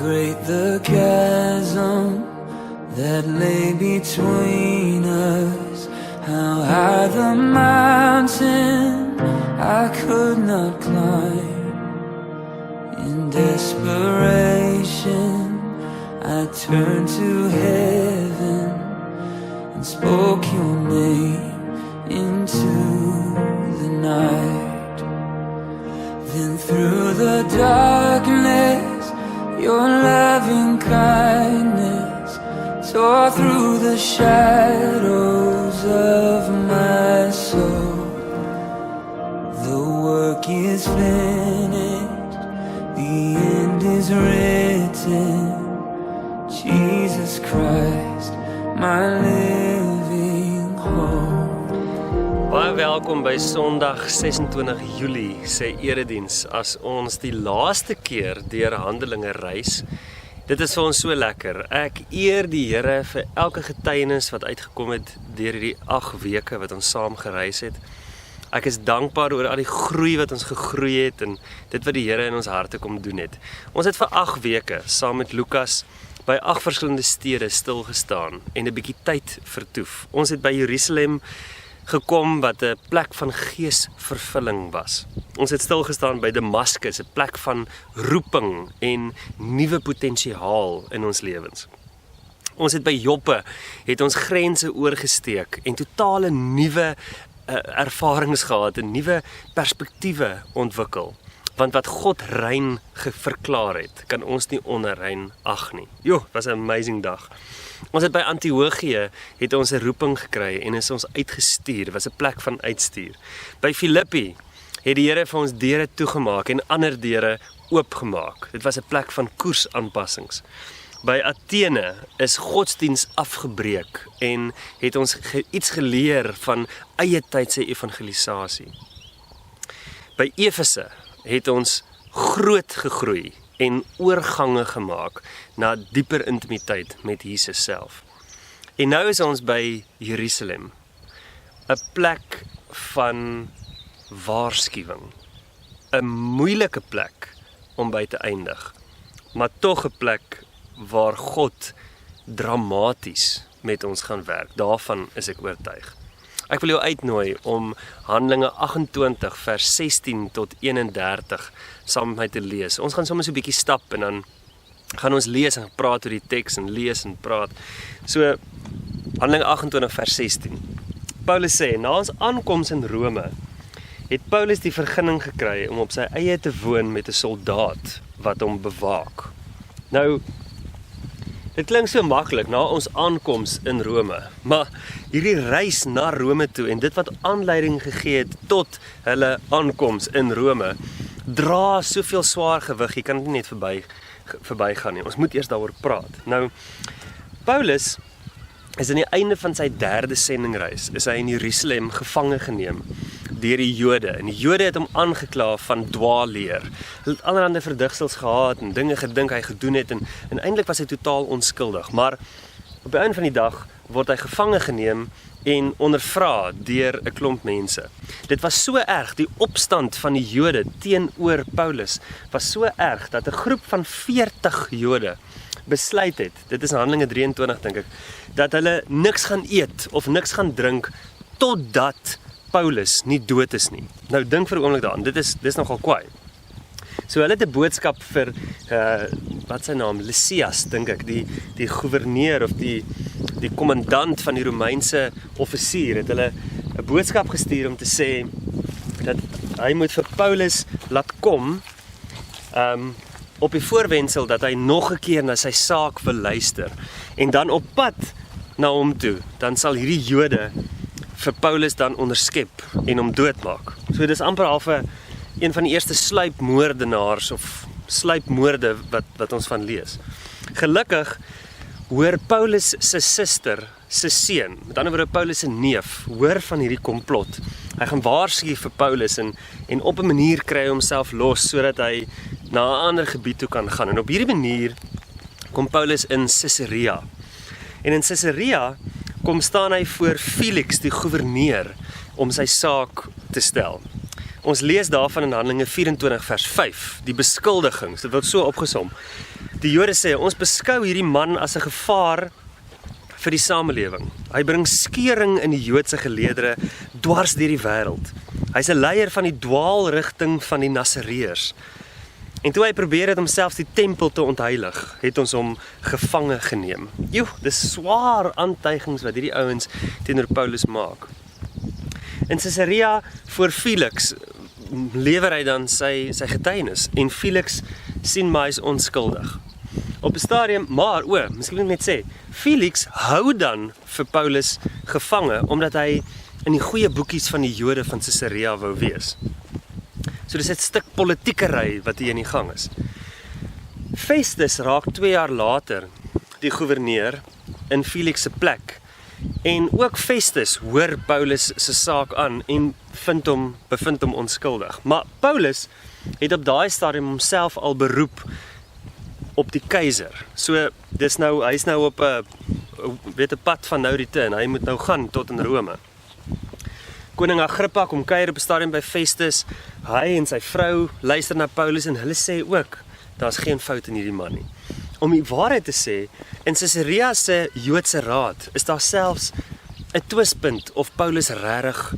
break the chasm that lay between us. How high the mountain I could not climb. In desperation I turned to heaven and spoke your name into the night. Then through the darkness your loving kindness tore through the shadows of my soul. The work is finished, the end is written. Jesus Christ, my living hope. Baie welkom by Sondag 26 Julie se erediens as ons die laaste keer deur Handelinge reis. Dit is vir ons so lekker. Ek eer die Here vir elke getuienis wat uitgekom het deur hierdie 8 weke wat ons saam gereis het. Ek is dankbaar oor al die groei wat ons gegroei het en dit wat die Here in ons harte kom doen het. Ons het vir 8 weke saam met Lukas by 8 verskillende stede stilgestaan en 'n bietjie tyd vertoef. Ons het by Jerusalem gekom wat 'n plek van geesvervulling was. Ons het stilgestaan by Damaskus, 'n plek van roeping en nuwe potensiaal in ons lewens. Ons het by Joppe het ons grense oorgesteek en totale nuwe ervarings gehad en nuwe perspektiewe ontwikkel. Want wat God rein verklaar het, kan ons nie onrein ag nie. Was 'n amazing dag. Ons het by Antiochië het ons 'n roeping gekry en is ons uitgestuur, was 'n plek van uitstuur. By Filippi het die Here vir ons deure toegemaak en ander deure oopgemaak. Dit was 'n plek van koersaanpassings. By Athene is godsdiens afgebreek en het ons iets geleer van eie tydse evangelisasie. By Efese het ons groot gegroei en oorgange gemaak na dieper intimiteit met Jesus self. En nou is ons by Jerusalem, 'n plek van waarskuwing, 'n moeilike plek om by te eindig, maar tog 'n plek waar God dramaties met ons gaan werk. Daarvan is ek oortuig. Ek wil jou uitnooi om Handelinge 28 vers 16 tot 31 saam met my te lees. Ons gaan soms 'n bietjie stap en dan gaan ons lees en praat oor die teks en lees en praat. So Handelinge 28 vers 16. Paulus sê, na ons aankoms in Rome, het Paulus die vergunning gekry om op sy eie te woon met 'n soldaat wat hom bewaak. Nou, dit klink so maklik na ons aankoms in Rome, maar hierdie reis na Rome toe en dit wat aanleiding gegee het tot hulle aankoms in Rome, dra soveel swaar gewig, jy kan dit nie net verbygaan nie. Ons moet eers daaroor praat. Nou, Paulus is aan die einde van sy 3de sendingreis, is hy in Jerusalem gevange geneem deur die Jode. En die Jode het hom aangekla van dwaalleer. Hulle het allerlei verdigsels gehad en dinge gedink hy gedoen het en eintlik was hy totaal onskuldig. Maar op die einde van die dag word hy gevange geneem en ondervra deur 'n klomp mense. Dit was so erg, die opstand van die Jode teenoor Paulus was so erg dat 'n groep van 40 Jode besluit het, dit is in Handelinge 23 dink ek, dat hulle niks gaan eet of niks gaan drink totdat Paulus nie dood is nie. Nou dink vir 'n oomblik daaraan, dis nogal kwaai. So hulle het 'n boodskap vir wat sy naam, Lysias dink ek, die gouverneur of die kommandant van die Romeinse offisier het hulle 'n boodskap gestuur om te sê dat hy moet vir Paulus laat kom op die voorwendsel dat hy nog 'n keer na sy saak wil luister en dan op pad na hom toe, dan sal hierdie Jode vir Paulus dan onderskep en hom doodmaak. So dis amper half een van die eerste sluipmoordenaars of sluipmoorde wat ons van lees. Gelukkig hoor Paulus se suster, se seun, met ander woorde Paulus se neef, hoor van hierdie komplot. Hy gaan waarsku vir Paulus en op 'n manier kry hy homself los sodat hy na 'n ander gebied toe kan gaan. En op hierdie manier kom Paulus in Caesarea. En in Caesarea kom staan hy voor Felix, die gouverneur, om sy saak te stel. Ons lees daarvan in Handelinge 24 vers 5, die beskuldigings, dit word so opgesom. Die Jode sê, ons beskou hierdie man as 'n gevaar vir die samelewing. Hy bring skeuring in die Joodse geleedere dwars deur die wêreld. Hy's 'n leier van die dwaalrigting van die Nasareërs. En toe hy probeer het om selfs die tempel te ontheilig, het ons hom gevange geneem. Joe, dis swaar aantuigings wat hierdie ouens teenoor Paulus maak. In Caesarea voor Felix lewer hy dan sy getuienis en Felix sien maar hy is onskuldig. Op 'n stadium, maar miskien moet ek net sê, Felix hou dan vir Paulus gevange omdat hy in die goeie boekies van die Jode van Caesarea wou wees. So dis 'n stuk politiekery wat hier in die gang is. Festus raak 2 jaar later die goewerneur in Felix se plek. En ook Festus hoor Paulus se saak aan en bevind hom onskuldig. Maar Paulus het op daai stadium homself al beroep op die keiser. So hy's nou op 'n pad van no return. Hy moet nou gaan tot in Rome. Koning Agrippa kom kuier op 'n stadium by Festus. Hy en sy vrou luister na Paulus en hulle sê ook, daar's geen fout in hierdie man nie. Om die waarheid te sê, in Caesarea se Joodse raad is daar selfs 'n twispunt of Paulus regtig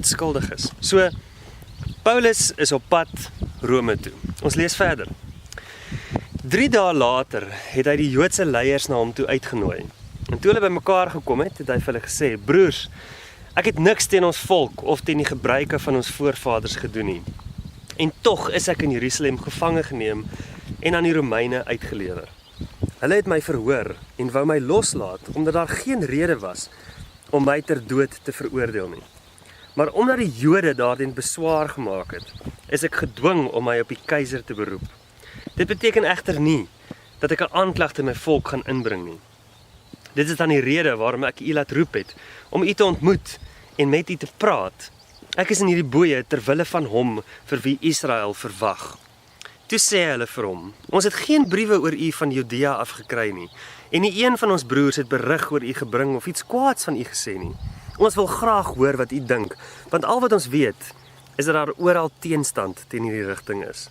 skuldig is. So, Paulus is op pad Rome toe. Ons lees verder. 3 dae later het hy die Joodse leiers na hom toe uitgenooi. En toe hulle bymekaar gekom het hy vir hulle gesê, broers, ek het niks teen ons volk of teen die gebruike van ons voorvaders gedoen nie. En tog is ek in Jerusalem gevange geneem en aan die Romeine uitgelewer. Hulle het my verhoor en wou my loslaat, omdat daar geen rede was om my ter dood te veroordeel nie. Maar omdat die Jode daarteen beswaar gemaak het, is ek gedwing om my op die keiser te beroep. Dit beteken egter nie dat ek 'n aanklag teen my volk gaan inbring nie. Dit is dan die rede waarom ek u laat roep het, om u te ontmoet en met u te praat. Ek is in hierdie boeye ter wille van hom vir wie Israel verwag. Toe sê hulle vir hom, ons het geen briewe oor u van Judea afgekry nie, en nie een van ons broers het berig oor u gebring of iets kwaads van u gesê nie. Ons wil graag hoor wat u dink, want al wat ons weet, is dat daar oral teenstand teen hierdie rigting is.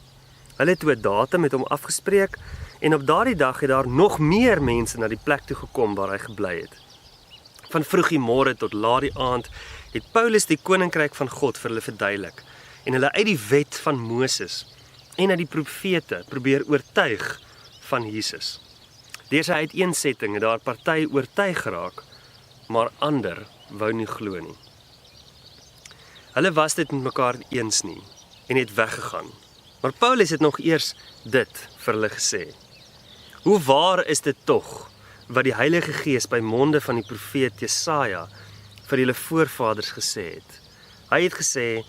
Hulle het toe 'n datum met hom afgespreek, en op daardie dag het daar nog meer mense na die plek toe gekom waar hy gebly het. Van vroeg die môre tot laat die aand het Paulus die koninkryk van God vir hulle verduidelik en hulle uit die wet van Moses en uit die profete probeer oortuig van Jesus. Deur sy uiteensetting het daar party oortuig geraak, maar ander wou nie glo nie. Hulle was dit met mekaar eens nie en het weggegaan. Maar Paulus het nog eers dit vir hulle gesê. Hoe waar is dit tog wat die Heilige Gees by monde van die profeet Jesaja vir julle voorvaders gesê het. Hy het gesê,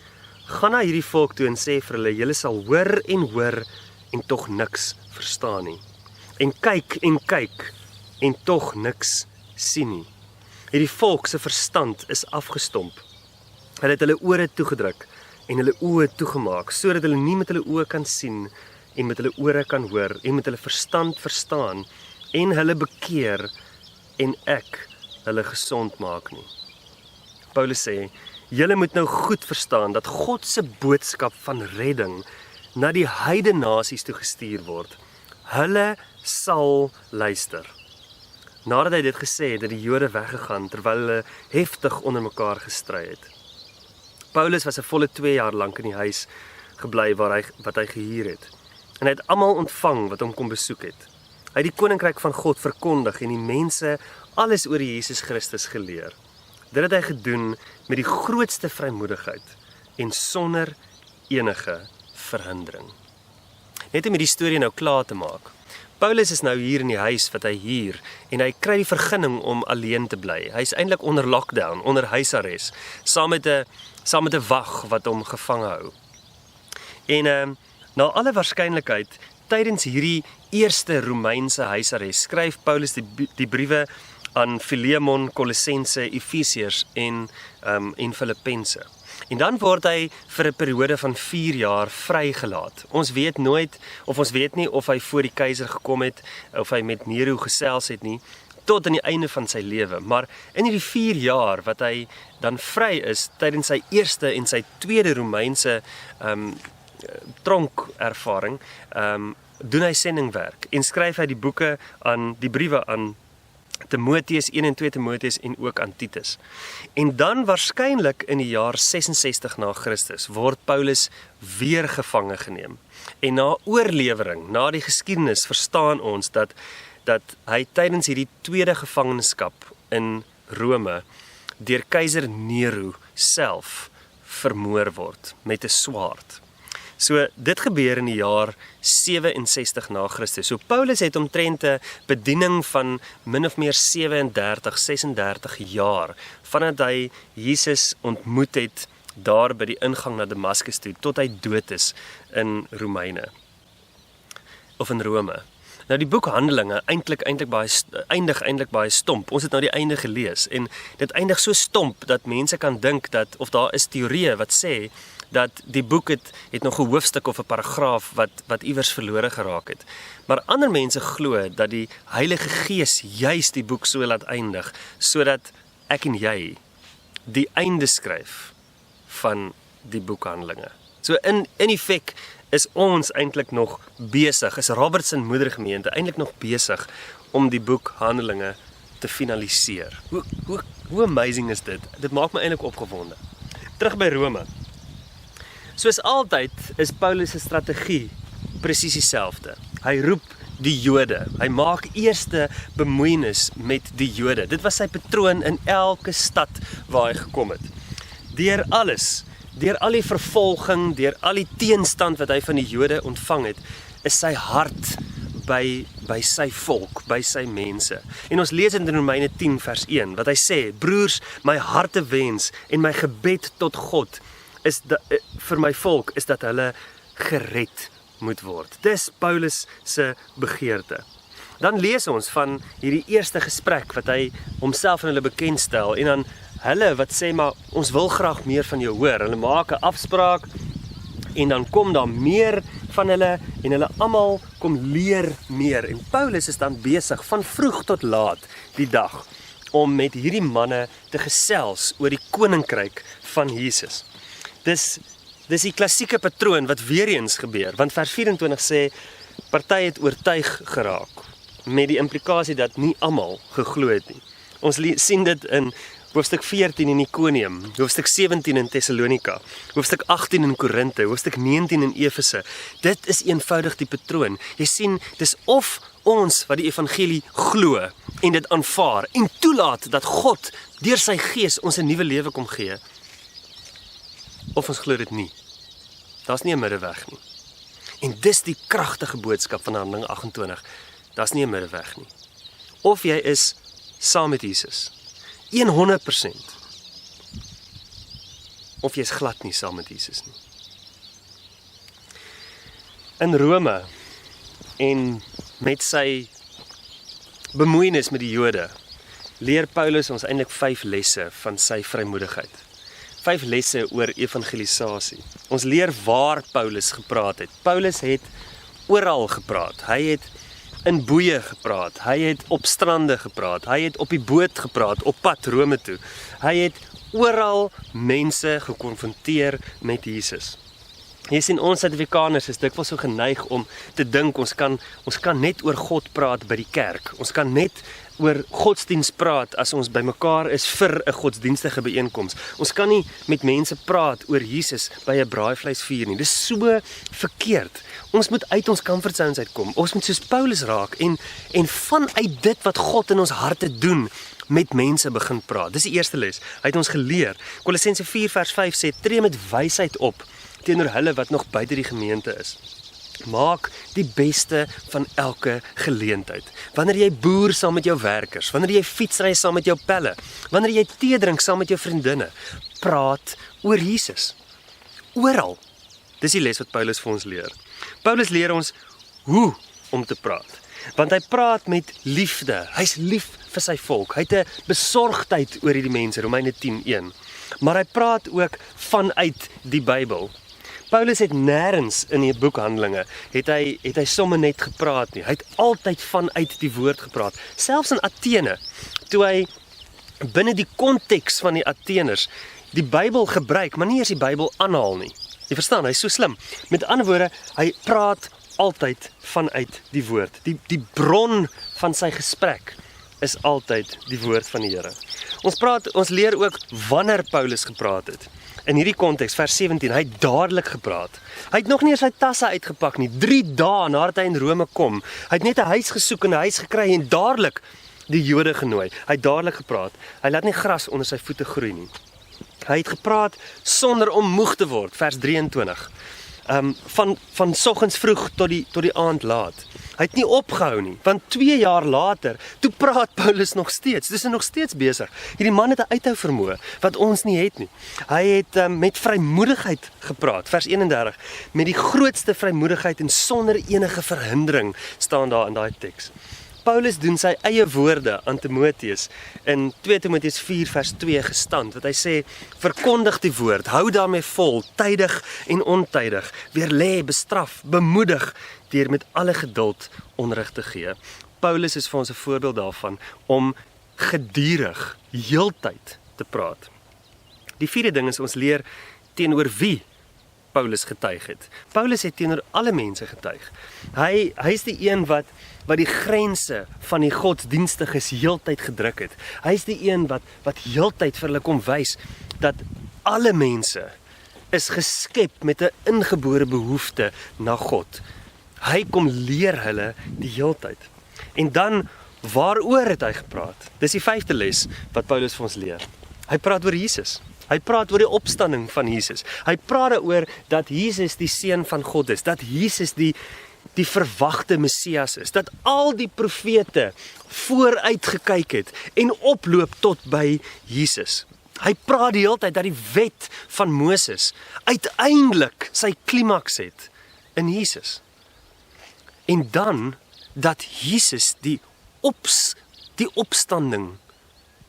gaan na hierdie volk toe en sê vir hulle, julle sal hoor en tog niks verstaan nie. En kyk en tog niks sien nie. Hierdie volk se verstand is afgestomp. Hulle het hulle ore toegedruk en hulle oë toegemaak, sodat hulle nie met hulle oë kan sien en met hulle ore kan hoor en met hulle verstand verstaan en hulle bekeer en ek hulle gesond maak nie. Paulus sê, julle moet nou goed verstaan dat God se boodskap van redding na die heidene nasies toe gestuur word. Hulle sal luister. Nadat hy dit gesê het, het die Jode weggegaan terwyl hulle heftig onder mekaar gestry het. Paulus was 'n volle 2 jaar lank in die huis gebly wat hy gehuur het. En hy het almal ontvang wat hom kom besoek het. Hy het die koninkryk van God verkondig en die mense alles oor Jesus Christus geleer. Dit het hy gedoen met die grootste vrymoedigheid en sonder enige verhindering. Net om die storie nou klaar te maak. Paulus is nou hier in die huis wat hy huur en hy kry die vergunning om alleen te bly. Hy is eintlik onder lockdown, onder huisarrest, saam met 'n wag wat hom gevange hou. En na alle waarskynlikheid, tydens hierdie eerste Romeinse huisarrest, skryf Paulus die briewe aan Filemon, Kolossense, Efesiërs en Filippense. En dan word hy vir 'n periode van 4 jaar vrygelaat. Ons weet nie of hy voor die keiser gekom het, of hy met Nero gesels het nie. tot aan die einde van sy lewe. Maar in hierdie 4 jaar wat hy dan vry is, tydens sy eerste en sy tweede Romeinse tronkervaring, doen hy sendingwerk en skryf hy die briewe aan Timoteus, 1 en 2 Timoteus en ook aan Titus. En dan waarskynlik in die jaar 66 na Christus word Paulus weer gevange geneem. En na oorlewering, na die geskiedenis, verstaan ons dat hy tydens hierdie tweede gevangenskap in Rome deur keiser Nero self vermoor word met 'n swaard. So dit gebeur in die jaar 67 na Christus. So Paulus het omtrent 'n bediening van min of meer 36 jaar vandat hy Jesus ontmoet het daar by die ingang na Damaskus toe tot hy dood is in Romeine of in Rome. Nou die boek Handelinge eindig eintlik baie stomp. Ons het nou die einde gelees en dit eindig so stomp dat mense kan dink dat, of daar is teorieë wat sê dat die boek het nog 'n hoofstuk of 'n paragraaf wat iewers verlore geraak het. Maar ander mense glo dat die Heilige Gees juis die boek so laat eindig, sodat ek en jy die einde skryf van die boek Handelinge. So in effek is ons eintlik nog besig, is Robertson Moedergemeente eintlik nog besig om die boek Handelinge te finaliseer. Hoe amazing is dit? Dit maak my eintlik opgewonde. Terug by Rome. Soos altyd is Paulus se strategie presies dieselfde. Hy roep die Jode. Hy maak eerste bemoeienis met die Jode. Dit was sy patroon in elke stad waar hy gekom het. Deur al die vervolging, deur al die teenstand wat hy van die Jode ontvang het, is sy hart by sy volk, by sy mense. En ons lees in Romeine 10 vers 1, wat hy sê, broers, my hartewens en my gebed tot God vir my volk is dat hulle gered moet word. Dis Paulus se begeerte. Dan lees ons van hierdie eerste gesprek wat hy homself aan hulle bekendstel en dan hulle wat sê maar ons wil graag meer van jou hoor. Hulle maak 'n afspraak en dan kom daar meer van hulle en hulle almal kom leer meer. En Paulus is dan besig van vroeg tot laat die dag om met hierdie manne te gesels oor die koninkryk van Jesus. Dis die klassieke patroon wat weer eens gebeur, want vers 24 sê, party het oortuig geraak, met die implikasie dat nie almal geglo het nie. Ons sien dit in hoofstuk 14 in Iconium, hoofstuk 17 in Thessalonika, hoofstuk 18 in Korinthe, hoofstuk 19 in Efese. Dit is eenvoudig die patroon. Jy sien, dis of ons wat die evangelie glo en dit aanvaar en toelaat dat God deur sy gees ons 'n nuwe lewe kom gee, of ons glo dit nie. Daar's nie 'n middeweg nie. En dis die kragtige boodskap van Handelinge 28. Daar's nie 'n middeweg nie. Of jy is saam met Jesus, 100%. Of jy is glad nie saam met Jesus nie. In Rome en met sy bemoeienis met die Jode, leer Paulus ons eintlik 5 lesse van sy vrymoedigheid. 5 lesse oor evangelisasie. Ons leer waar Paulus gepraat het. Paulus het oral gepraat. Hy het in boeie gepraat. Hy het op strande gepraat. Hy het op die boot gepraat, op pad Rome toe. Hy het oral mense gekonfronteer met Jesus. Jy sien, ons Suid-Afrikaners is dikwels so geneig om te dink ons kan net oor God praat by die kerk. Ons kan net oor godsdienst praat as ons by mekaar is vir 'n godsdienstige byeenkoms. Ons kan nie met mense praat oor Jesus by 'n braaivleisvuur nie. Dis so verkeerd. Ons moet uit ons comfort zones uitkom. Ons moet soos Paulus raak en vanuit dit wat God in ons harte doen, met mense begin praat. Dis die eerste les. Hy het ons geleer. Kolossense 4 vers 5 sê, tree met wysheid op teenoor hulle wat nog buite die gemeente is. Maak die beste van elke geleentheid. Wanneer jy boer saam met jou werkers, wanneer jy fietsry saam met jou pelle, wanneer jy tee drink saam met jou vriendinne, praat oor Jesus. Oral. Dis die les wat Paulus vir ons leer. Paulus leer ons hoe om te praat. Want hy praat met liefde. Hy's lief vir sy volk. Hy het 'n besorgdheid oor hierdie mense, Romeine 10:1. Maar hy praat ook vanuit die Bybel. Paulus het nêrens in die boek Handelinge, het hy sommer net gepraat nie. Hy het altyd vanuit die woord gepraat. Selfs in Athene, toe hy binne die konteks van die Atheners die Bybel gebruik, maar nie eers die Bybel aanhaal nie. Jy verstaan, hy is so slim. Met ander woorde, hy praat altyd vanuit die woord. Die bron van sy gesprek is altyd die woord van die Here. Ons leer ook wanneer Paulus gepraat het. In hierdie konteks, vers 17, hy het dadelik gepraat. Hy het nog nie eens sy tasse uitgepak nie, 3 dae nadat hy in Rome kom. Hy het net 'n huis gesoek en 'n huis gekry en dadelik die Jode genooi. Hy het dadelik gepraat. Hy laat nie gras onder sy voete groei nie. Hy het gepraat sonder om moeg te word, vers 23. Van soggens vroeg tot die aand laat. Hy het nie opgehou nie, want 2 jaar later, toe praat Paulus nog steeds. Dis nog steeds besig. Hierdie man het 'n uithou vermoë wat ons nie het nie. Hy het met vrymoedigheid gepraat, vers 31. Met die grootste vrymoedigheid en sonder enige verhindering staan daar in daai teks. Paulus doen sy eie woorde aan Timoteus in 2 Timoteus 4 vers 2 gestand, wat hy sê, verkondig die woord, hou daarmee vol, tydig en ontydig, weerlê, bestraf, bemoedig, deur met alle geduld onderrig te gee. Paulus is vir ons 'n voorbeeld daarvan, om gedurig, heeltyd te praat. Die vierde ding is, ons leer teenoor wie Paulus getuig het. Paulus het teenoor alle mense getuig. Hy is die een wat die grense van die godsdienstiges heeltyd gedruk het. Hy is die een wat heeltyd vir hulle kom wys dat alle mense is geskep met 'n ingebore behoefte na God. Hy kom leer hulle die heeltyd. En dan, waaroor het hy gepraat? Dis die 5de les wat Paulus vir ons leer. Hy praat oor Jesus. Hy praat oor die opstanding van Jesus. Hy praat oor dat Jesus die seun van God is, dat Jesus die verwagte Messias is, dat al die profete vooruit gekyk het en oploop tot by Jesus. Hy praat die hele tyd dat die wet van Moses uiteindelik sy klimaks het in Jesus. En dan dat Jesus die opstanding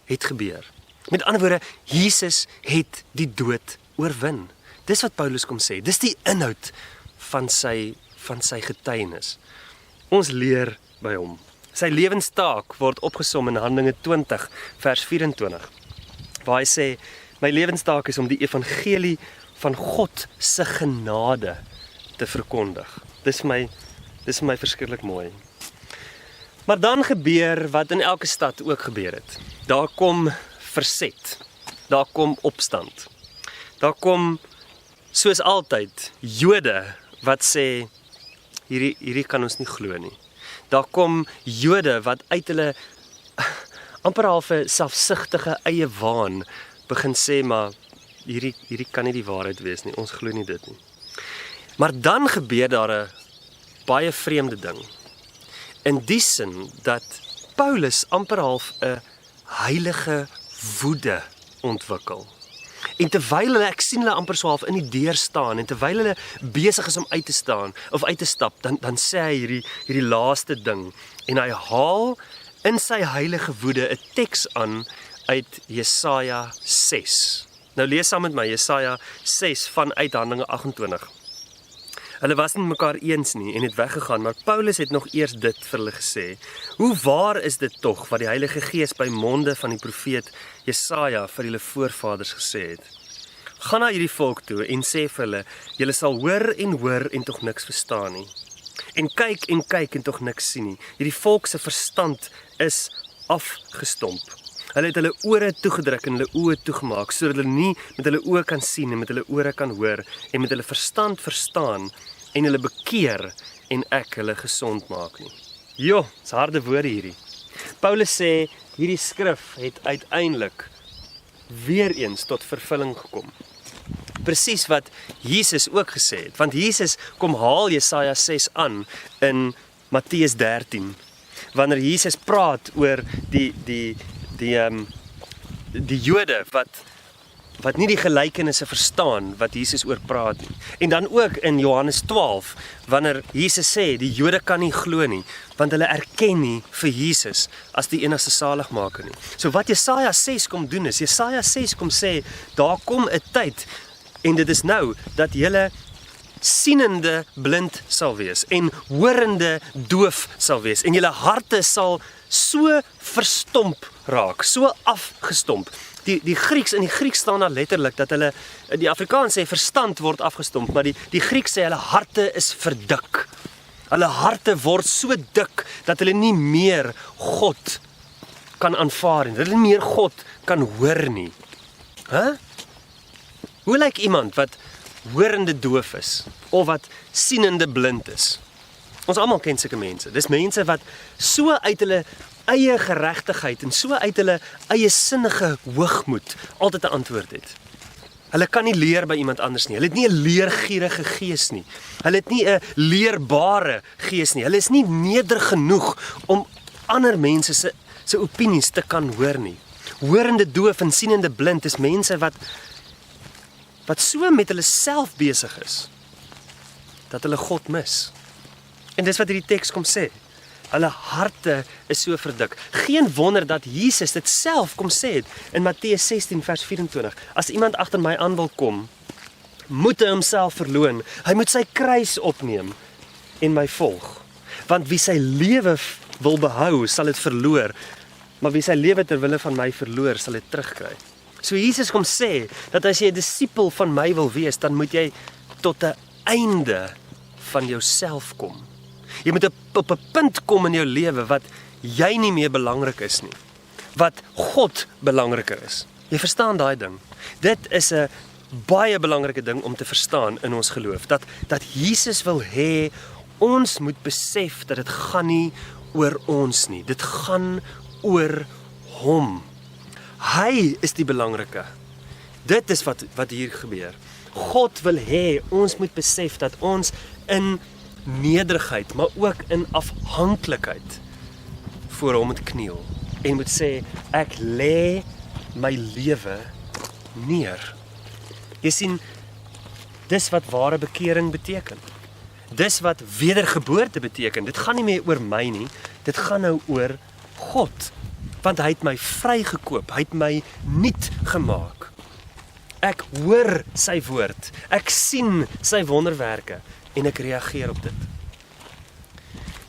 het gebeur. Met ander woorde, Jesus het die dood oorwin. Dis wat Paulus kom sê. Dis die inhoud van sy getuienis. Ons leer by hom. Sy lewenstaak word opgesom in Handelinge 20 vers 24. Waar hy sê, my lewenstaak is om die evangelie van God se genade te verkondig. Dis my verskriklik mooi. Maar dan gebeur wat in elke stad ook gebeur het. Daar kom verset. Daar kom opstand. Daar kom, soos altyd, Jode wat sê, hierdie kan ons nie glo nie. Daar kom Jode wat uit hulle amper half 'n selfsugtige eie waan begin sê, maar hierdie kan nie die waarheid wees nie, ons glo nie dit nie. Maar dan gebeur daar 'n baie vreemde ding. In die sin dat Paulus amper half 'n heilige woede ontwikkel. En terwyl hulle, ek sien hulle amper so half in die deur staan, en terwyl hulle besig is om uit te staan, of uit te stap, dan sê hy hierdie laaste ding, en hy haal in sy heilige woede 'n teks aan uit Jesaja 6. Nou lees saam met my Jesaja 6 vanuit Handelinge 28. Hulle was nie mekaar eens nie en het weggegaan, maar Paulus het nog eers dit vir hulle gesê. Hoe waar is dit tog wat die Heilige Gees by monde van die profeet Jesaja vir julle voorvaders gesê het? Gaan na hierdie volk toe en sê vir hulle, julle sal hoor en tog niks verstaan nie. En kyk en tog niks sien nie. Hierdie volk se verstand is afgestomp. Hulle het hulle ore toegedruk en hulle oë toegemaak, sodat hulle nie met hulle oë kan sien en met hulle ore kan hoor en met hulle verstand verstaan en hulle bekeer en ek hulle gesond maak nie. Jo, dis harde woorde hierdie. Paulus sê, hierdie skrif het uiteindelik weer eens tot vervulling gekom. Presies wat Jesus ook gesê het, want Jesus kom haal Jesaja 6 aan in Matteus 13, wanneer Jesus praat oor die Jode wat nie die gelykenisse verstaan wat Jesus oor praat nie. En dan ook in Johannes 12, wanneer Jesus sê, die Jode kan nie glo nie, want hulle erken nie vir Jesus as die enigste saligmaker nie. So wat Jesaja 6 kom doen is, Jesaja 6 kom sê, daar kom 'n tyd, en dit is nou, dat julle sienende blind sal wees en horende doof sal wees en julle harte sal so verstomp raak, so afgestomp. Die Grieks, in die Grieks staan daar letterlik dat hulle, die Afrikaans sê verstand word afgestomp, maar die Grieks sê hulle harte is verdik. Hulle harte word so dik dat hulle nie meer God kan aanvaar nie, dat hulle nie meer God kan hoor nie. Hoe lyk iemand wat horende doof is, of wat sienende blind is? Ons almal ken sulke mense. Dis mense wat so uit hulle eie geregtigheid en so uit hulle eie sinnige hoogmoed altyd 'n antwoord het. Hulle kan nie leer by iemand anders nie. Hulle het nie 'n leergierige gees nie. Hulle het nie 'n leerbare gees nie. Hulle is nie nederig genoeg om ander mense se opinies te kan hoor nie. Horende doof en sienende blind is mense wat so met hulle self besig is dat hulle God mis. En dis wat hierdie teks kom sê. Hulle harte is so verdik. Geen wonder dat Jesus dit self kom sê het in Matteus 16 vers 24. As iemand agter my aan wil kom, moet hy homself verloon. Hy moet sy kruis opneem en my volg. Want wie sy lewe wil behou, sal dit verloor. Maar wie sy lewe ter wille van my verloor, sal dit terugkry. So Jesus kom sê dat as jy 'n disipel van my wil wees, dan moet jy tot 'n einde van jouself kom. Jy moet op 'n punt kom in jou lewe wat jy nie meer belangrik is nie. Wat God belangriker is. Jy verstaan daai ding. Dit is 'n baie belangrike ding om te verstaan in ons geloof. Dat Jesus wil hê ons moet besef dat dit gaan nie oor ons nie. Dit gaan oor hom. Hy is die belangrike. Dit is wat hier gebeur. God wil hê ons moet besef dat ons in nederigheid, maar ook in afhanklikheid voor hom moet kniel en moet sê, ek lê my lewe neer. Jy sien, dis wat ware bekering beteken. Dis wat wedergeboorte beteken. Dit gaan nie meer oor my nie, dit gaan nou oor God, want hy het my vrygekoop, hy het my nuut gemaak. Ek hoor sy woord, ek sien sy wonderwerke, en ek reageer op dit.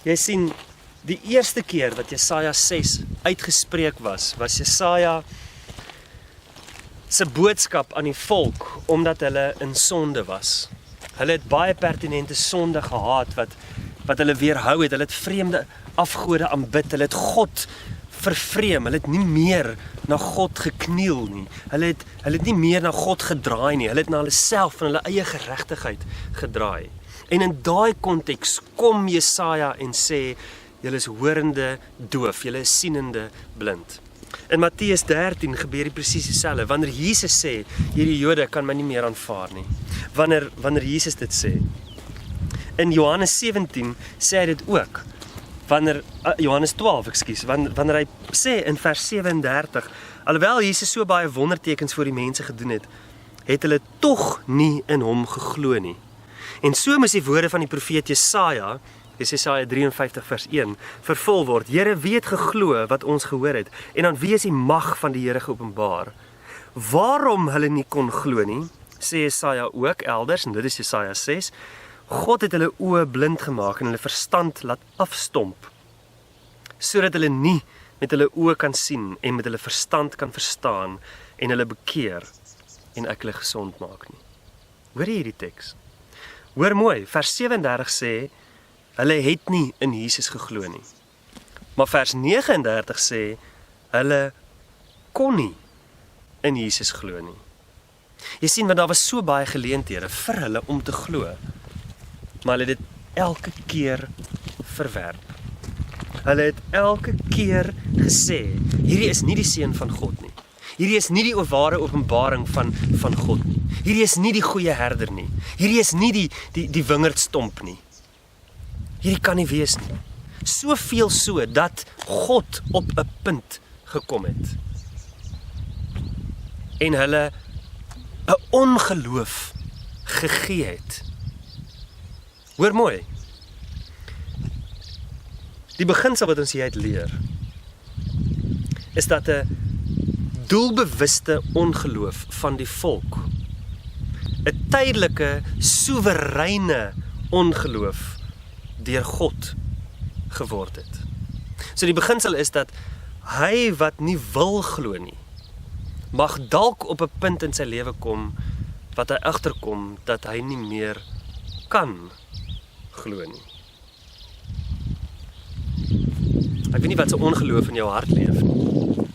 Jy sien, die eerste keer wat Jesaja 6 uitgespreek was Jesaja se boodskap aan die volk, omdat hulle in sonde was. Hulle het baie pertinente sonde gehad, wat hulle weerhou het. Hulle het vreemde afgode aanbid, hulle het God vervreem, hulle het nie meer na God gekniel nie. Hulle het nie meer na God gedraai nie. Hulle het na hulle self en hulle eie geregtigheid gedraai. En in daai konteks kom Jesaja en sê, julle is horende doof, julle is sienende blind. In Matteus 13 gebeur die presies dieselfde. Wanneer Jesus sê, hierdie Jode kan my nie meer aanvaar nie. Wanneer Jesus dit sê. In Johannes 17 sê hy dit ook. Johannes 12, wanneer hy sê in vers 37, alhoewel Jesus so baie wondertekens vir die mense gedoen het, het hulle tog nie in hom geglo nie. En so moes die woorde van die profeet Jesaja, Jesaja 53 vers 1, vervul word. Here, wie het geglo wat ons gehoor het, en aan wie is die mag van die Here geopenbaar? Waarom hulle nie kon glo nie, sê Jesaja ook elders, en dit is Jesaja 6, God het hulle oë blind gemaak en hulle verstand laat afstomp, sodat hulle nie met hulle oë kan sien en met hulle verstand kan verstaan en hulle bekeer en ek hulle gesond maak nie. Hoor jy hierdie teks? Hoor mooi, vers 37 sê, hulle het nie in Jesus geglo nie. Maar vers 39 sê, hulle kon nie in Jesus glo nie. Jy sien, want daar was so baie geleenthede vir hulle om te glo, maar hulle het dit elke keer verwerp. Hulle het elke keer gesê, hierdie is nie die seun van God nie. Hierdie is nie die ware openbaring van God nie. Hierdie is nie die goeie herder nie. Hierdie is nie die wingerdstomp nie. Hierdie kan nie wees nie. Soveel so dat God op 'n punt gekom het. En hulle 'n ongeloof gegee het. Hoor mooi. Die beginsel wat ons hieruit leer, is dat 'n doelbewuste ongeloof van die volk 'n tydelike, soewereine ongeloof deur God geword het. So die beginsel is dat hy wat nie wil glo nie, mag dalk op 'n punt in sy lewe kom wat hy agterkom dat hy nie meer kan glo nie. Ek weet nie wat se ongeloof in jou hart leef nie.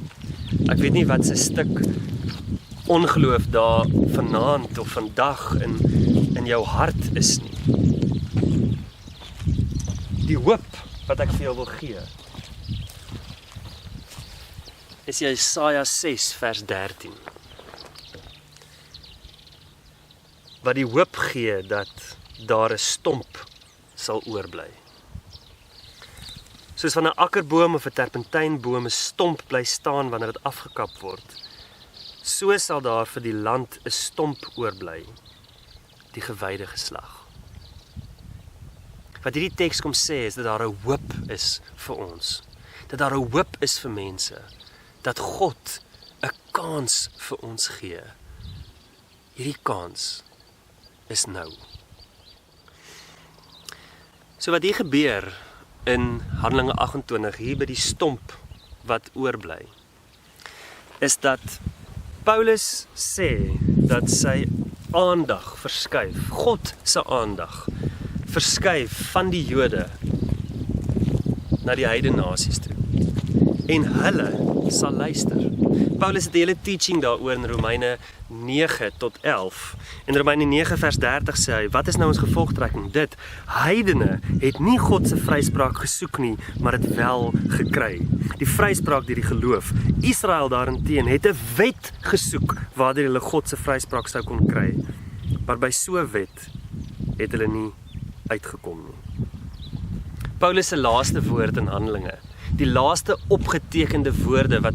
Ek weet nie wat se stuk ongeloof daar vanaand of vandag in jou hart is nie. Die hoop wat ek vir jou wil gee, is Jesaja 6 vers 13. Wat die hoop gee dat daar 'n stomp sal oorbly. Soos van 'n akkerboom of 'n terpentynboom 'n stomp bly staan wanneer dit afgekap word, so sal daar vir die land 'n stomp oorbly, die gewyde geslag. Wat hierdie teks kom sê is dat daar 'n hoop is vir ons, dat daar 'n hoop is vir mense, dat God 'n kans vir ons gee. Hierdie kans is nou. So wat hier gebeur in Handelinge 28, hier by die stomp wat oorbly, is dat Paulus sê dat sy aandag verskuif, God se aandag verskuif van die Jode na die heidene nasies toe. En hulle sal luister. Paulus het 'n hele teaching daaroor in Romeine 9 tot 11. In Romeine 9 vers 30 sê hy, wat is nou ons gevolgtrekking? Dit, heidene het nie God se vryspraak gesoek nie, maar het wel gekry. Die vryspraak deur die geloof. Israel daarenteen het 'n wet gesoek waardeur hulle God se vryspraak sou kon kry. Maar by so 'n wet het hulle nie uitgekom nie. Paulus se laaste woord in Handelinge, die laaste opgetekende woorde wat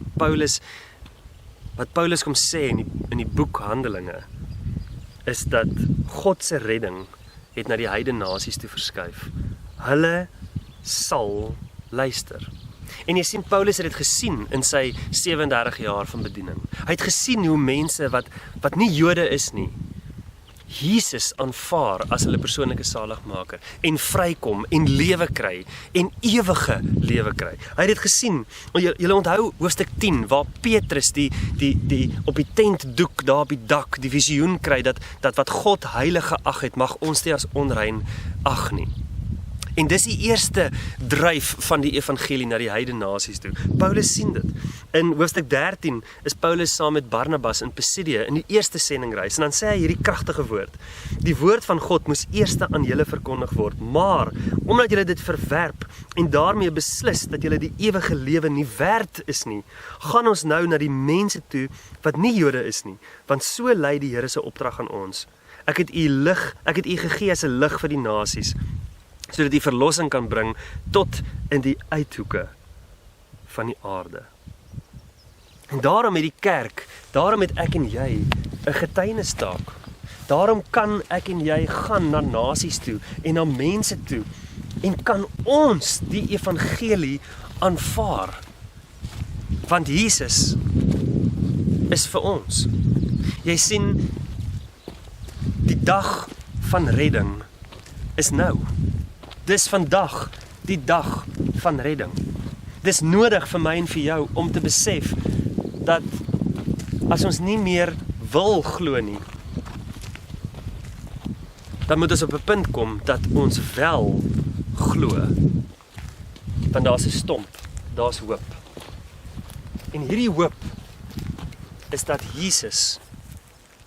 Paulus kom sê in die boek Handelinge, is dat God se redding het na die heidene nasies toe verskuif. Hulle sal luister. En jy sien, Paulus het dit gesien in sy 37 jaar van bediening. Hy het gesien hoe mense wat nie Jode is nie, Jesus aanvaar as hulle persoonlike saligmaker en vrykom en lewe kry en ewige lewe kry. Hy het dit gesien. Julle onthou hoofstuk 10 waar Petrus die op die tentdoek daar op die dak die visioen kry dat wat God heilig geag het, mag ons nie as onrein ag nie. En dis die eerste dryf van die evangelie na die heidene nasies toe. Paulus sien dit. In hoofstuk 13 is Paulus saam met Barnabas in Pisidië in die eerste sendingreis. En dan sê hy hierdie kragtige woord. Die woord van God moes eers aan julle verkondig word. Maar, omdat julle dit verwerp en daarmee beslis dat julle die ewige lewe nie werd is nie, gaan ons nou na die mense toe wat nie Jode is nie. Want so lei die Here se opdrag aan ons. Ek het u gegee as 'n lig vir die nasies, sodat die verlossing kan bring tot in die uithoeke van die aarde. En daarom het die kerk, daarom het ek en jy 'n getuienistaak. Daarom kan ek en jy gaan na nasies toe en na mense toe en kan ons die evangelie aanvaar. Want Jesus is vir ons. Jy sien, die dag van redding is nou. Dis vandag die dag van redding. Dis nodig vir my en vir jou om te besef dat as ons nie meer wil glo nie, dan moet ons op 'n punt kom dat ons wel glo. Want daar's 'n stomp, daar's hoop. En hierdie hoop is dat Jesus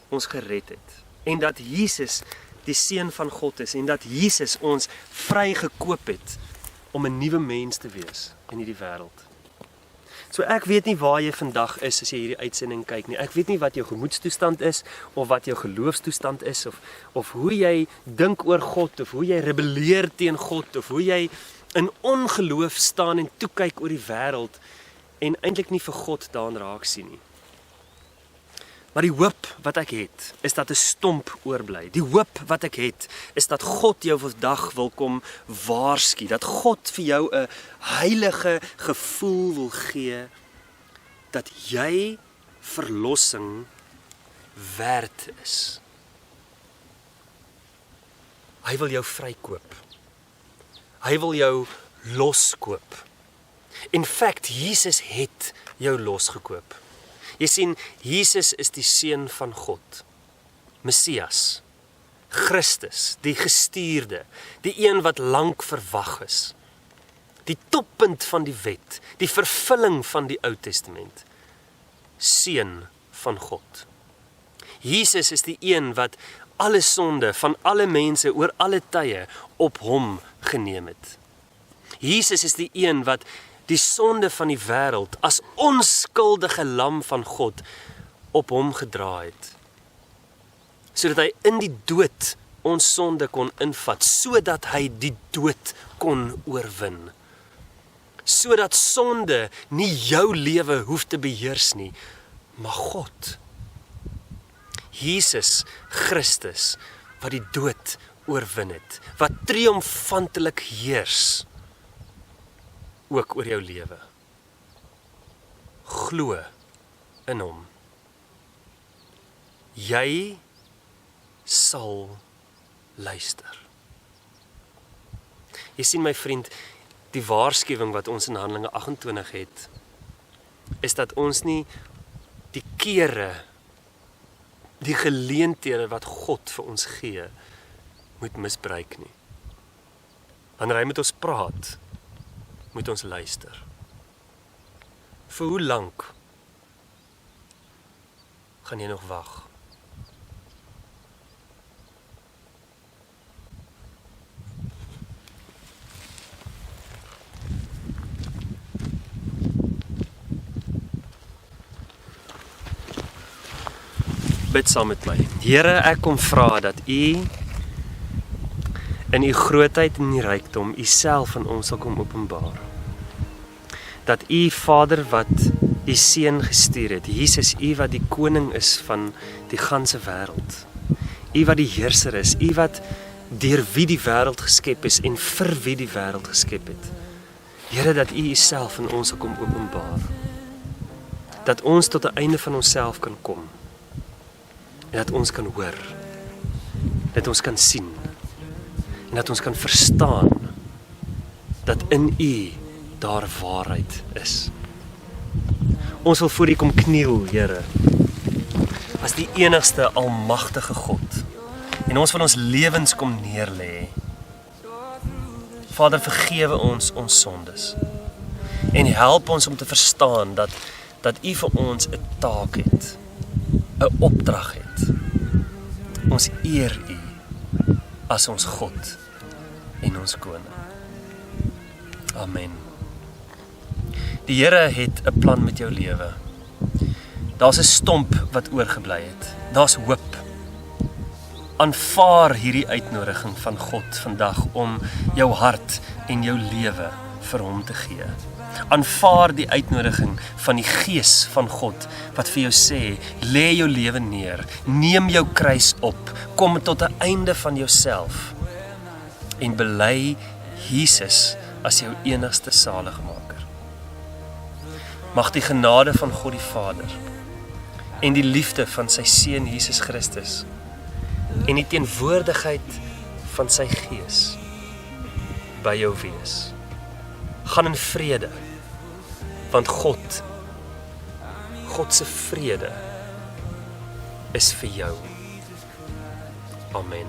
ons gered het en dat Jesus die Seun van God is en dat Jesus ons vrygekoop het om 'n nuwe mens te wees in hierdie wêreld. So ek weet nie waar jy vandag is as jy hierdie uitsending kyk nie. Ek weet nie wat jou gemoedstoestand is of wat jou geloofstoestand is of hoe jy dink oor God of hoe jy rebelleer teen God of hoe jy in ongeloof staan en toe kyk oor die wêreld en eintlik nie vir God daarin raak sien nie. Maar die hoop wat ek het, is dat 'n stomp oorbly. Die hoop wat ek het, is dat God jou vandag wil kom waarsku, dat God vir jou 'n heilige gevoel wil gee, dat jy verlossing werd is. Hy wil jou vrykoop. Hy wil jou loskoop. In fact, Jesus het jou losgekoop. Jy sien, Jesus is die Seun van God, Messias, Christus, die gestuurde, die een wat lank verwag is, die toppunt van die wet, die vervulling van die Ou Testament, Seun van God. Jesus is die een wat alle sonde van alle mense oor alle tye op hom geneem het. Jesus is die een wat die sonde van die wêreld as onskuldige lam van God op hom gedra het, sodat hy in die dood ons sonde kon invat, sodat hy die dood kon oorwin, sodat sonde nie jou lewe hoef te beheers nie, maar God. Jesus Christus, wat die dood oorwin het, wat triomfantelik heers, ook oor jou lewe. Glo in hom. Jy sal luister. Jy sien my vriend, die waarskuwing wat ons in Handelinge 28 het, is dat ons nie die kere, die geleenthede wat God vir ons gee, moet misbruik nie. Wanneer hy met ons praat, moet ons luister. Vir hoe lank gaan jy nog wag? Bid saam met my. Here, ek kom vra dat U in U grootheid en U rykdom U self aan ons sal kom openbaar. Dat U Vader wat U Seun gestuur het, Jesus, U wat die koning is van die ganse wêreld, U wat die heerser is, U wat deur wie die wêreld geskep is en vir wie die wêreld geskep het. Here, dat U Uself in ons sal kom openbaar. Dat ons tot 'n einde van onsself kan kom. En dat ons kan hoor, dat ons kan sien, en dat ons kan verstaan, dat in U daar waarheid is. Ons wil voor U kom kniel, Here, as die enigste almagtige God, en ons wil ons lewens kom neerlê. Vader, vergewe ons sondes, en help ons om te verstaan dat U vir ons 'n taak het, 'n opdrag het. Ons eer U as ons God en ons koning. Amen. Die Here het 'n plan met jou lewe. Daar's 'n stomp wat oorgebly het. Daar's hoop. Aanvaar hierdie uitnodiging van God vandag om jou hart en jou lewe vir hom te gee. Aanvaar die uitnodiging van die Gees van God wat vir jou sê, lê jou lewe neer, neem jou kruis op, kom tot 'n einde van jouself en bely Jesus as jou enigste saligmaker. Mag die genade van God die Vader en die liefde van sy Seun Jesus Christus en die teenwoordigheid van sy Gees by jou wees. Gaan in vrede, want God se vrede is vir jou. Amen.